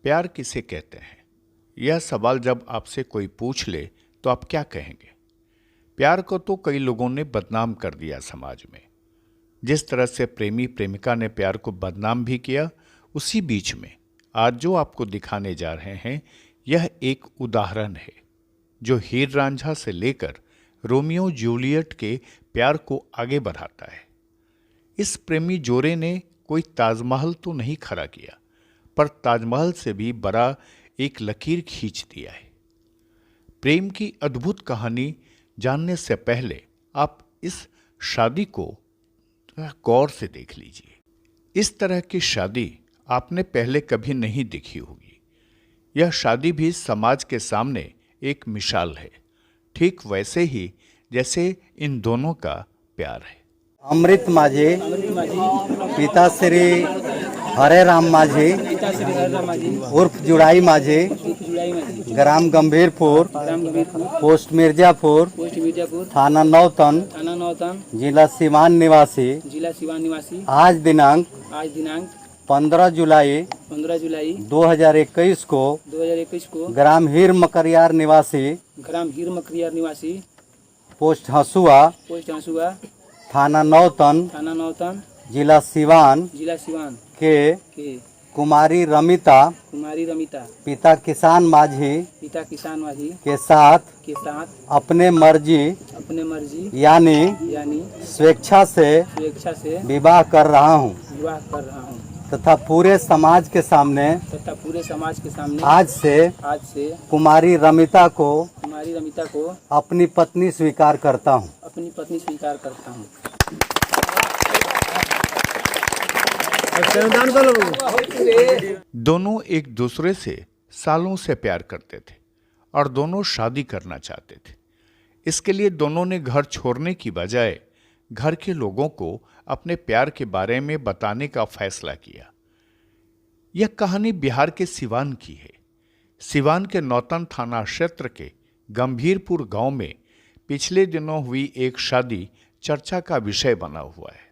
प्यार किसे कहते हैं? यह सवाल जब आपसे कोई पूछ ले तो आप क्या कहेंगे? प्यार को तो कई लोगों ने बदनाम कर दिया समाज में। जिस तरह से प्रेमी प्रेमिका ने प्यार को बदनाम भी किया, उसी बीच में आज जो आपको दिखाने जा रहे हैं यह एक उदाहरण है जो हीर रांझा से लेकर रोमियो जूलियट के प्यार को आगे बढ़ाता है। इस प्रेमी जोड़े ने कोई ताजमहल तो नहीं खड़ा किया, पर ताजमहल से भी बड़ा एक लकीर खींच दिया है। प्रेम की अद्भुत कहानी जानने से पहले आप इस शादी को गौर से देख लीजिए। इस तरह की शादी आपने पहले कभी नहीं देखी होगी। यह शादी भी समाज के सामने एक मिसाल है, ठीक वैसे ही जैसे इन दोनों का प्यार है। अमृत माझे पिता श्री हरे राम माझे उर्फ जुड़ाई माझे, ग्राम गंभीरपुर, पोस्ट मिर्जापुर, थाना नौतन, जिला सिवान निवासी। आज दिनांक 15 जुलाई 2021 को ग्राम हीर मकरियार निवासी पोस्ट हंसुआ, थाना नौतन, जिला सिवान के कुमारी रमिता पिता किसान माझी के साथ अपने मर्जी यानी स्वेच्छा से विवाह कर रहा हूँ तथा पूरे समाज के सामने आज से कुमारी रमिता को अपनी पत्नी स्वीकार करता हूँ। दोनों एक दूसरे से सालों से प्यार करते थे और दोनों शादी करना चाहते थे। इसके लिए दोनों ने घर छोड़ने की बजाय घर के लोगों को अपने प्यार के बारे में बताने का फैसला किया। यह कहानी बिहार के सिवान की है। सिवान के नौतन थाना क्षेत्र के गंभीरपुर गांव में पिछले दिनों हुई एक शादी चर्चा का विषय बना हुआ है।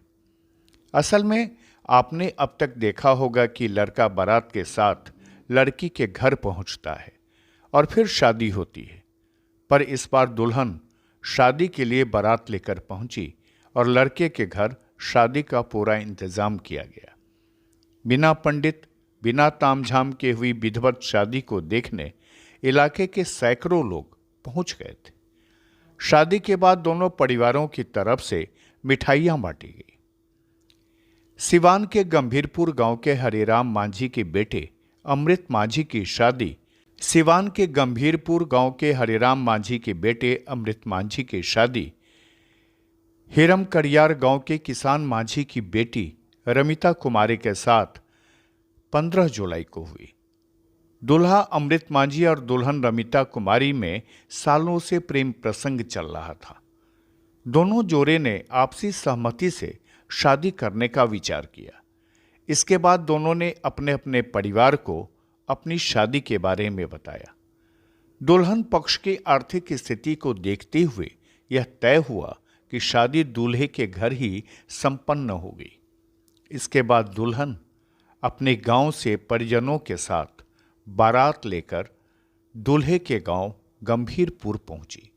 असल में आपने अब तक देखा होगा कि लड़का बारात के साथ लड़की के घर पहुंचता है और फिर शादी होती है, पर इस बार दुल्हन शादी के लिए बारात लेकर पहुंची और लड़के के घर शादी का पूरा इंतजाम किया गया। बिना पंडित बिना तामझाम के हुई विधिवत शादी को देखने इलाके के सैकड़ों लोग पहुंच गए थे। शादी के बाद दोनों परिवारों की तरफ से मिठाइयां बांटी गई। सिवान के गंभीरपुर गांव के हरिराम मांझी के बेटे अमृत मांझी की शादी हिरम करियार गांव के किसान मांझी की बेटी रमिता कुमारी के साथ 15 जुलाई को हुई। दूल्हा अमृत मांझी और दुल्हन रमिता कुमारी में सालों से प्रेम प्रसंग चल रहा था। दोनों जोड़े ने आपसी सहमति से शादी करने का विचार किया। इसके बाद दोनों ने अपने अपने परिवार को अपनी शादी के बारे में बताया। दुल्हन पक्ष की आर्थिक स्थिति को देखते हुए यह तय हुआ कि शादी दूल्हे के घर ही संपन्न होगी। इसके बाद दुल्हन अपने गांव से परिजनों के साथ बारात लेकर दूल्हे के गांव गंभीरपुर पहुंची,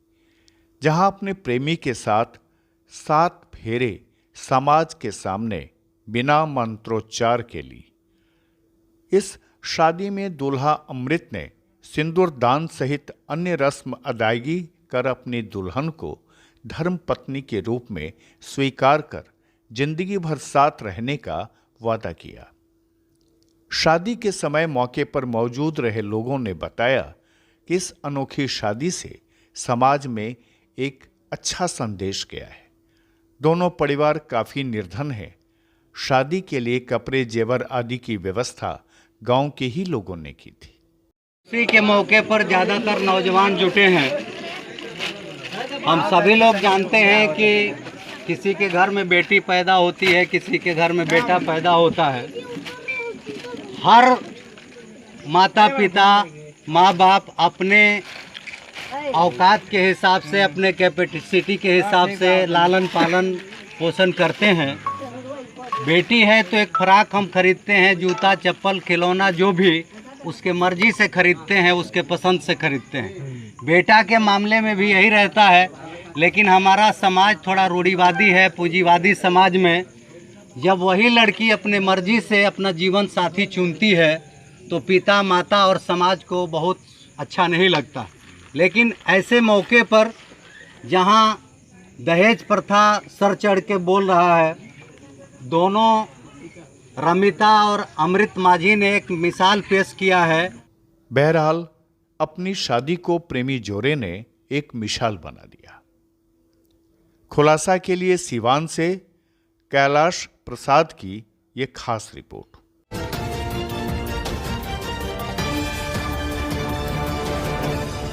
जहां अपने प्रेमी के साथ 7 फेरे समाज के सामने बिना मंत्रोच्चार के ली। इस शादी में दूल्हा अमृत ने सिंदूर दान सहित अन्य रस्म अदायगी कर अपनी दुल्हन को धर्म पत्नी के रूप में स्वीकार कर जिंदगी भर साथ रहने का वादा किया। शादी के समय मौके पर मौजूद रहे लोगों ने बताया कि इस अनोखी शादी से समाज में एक अच्छा संदेश गया है। दोनों परिवार काफी निर्धन हैं। शादी के लिए कपड़े जेवर आदि की व्यवस्था गांव के ही लोगों ने की थी। इसी के मौके पर ज्यादातर नौजवान जुटे हैं। हम सभी लोग जानते हैं कि किसी के घर में बेटी पैदा होती है, किसी के घर में बेटा पैदा होता है। हर माता पिता माँ बाप अपने औकात के हिसाब से, अपने कैपेसिटी के हिसाब से लालन पालन पोषण करते हैं। बेटी है तो एक फ्राक हम खरीदते हैं, जूता चप्पल खिलौना जो भी उसके मर्जी से खरीदते हैं, उसके पसंद से खरीदते हैं। बेटा के मामले में भी यही रहता है, लेकिन हमारा समाज थोड़ा रूढ़िवादी है, पूंजीवादी समाज में जब वही लड़की अपने मर्जी से अपना जीवन साथी चुनती है तो पिता, माता और समाज को बहुत अच्छा नहीं लगता। लेकिन ऐसे मौके पर जहाँ दहेज प्रथा सर चढ़ के बोल रहा है, दोनों रमिता और अमृत माझी ने एक मिसाल पेश किया है। बहरहाल अपनी शादी को प्रेमी जोड़े ने एक मिसाल बना दिया। खुलासा के लिए सिवान से कैलाश प्रसाद की ये खास रिपोर्ट।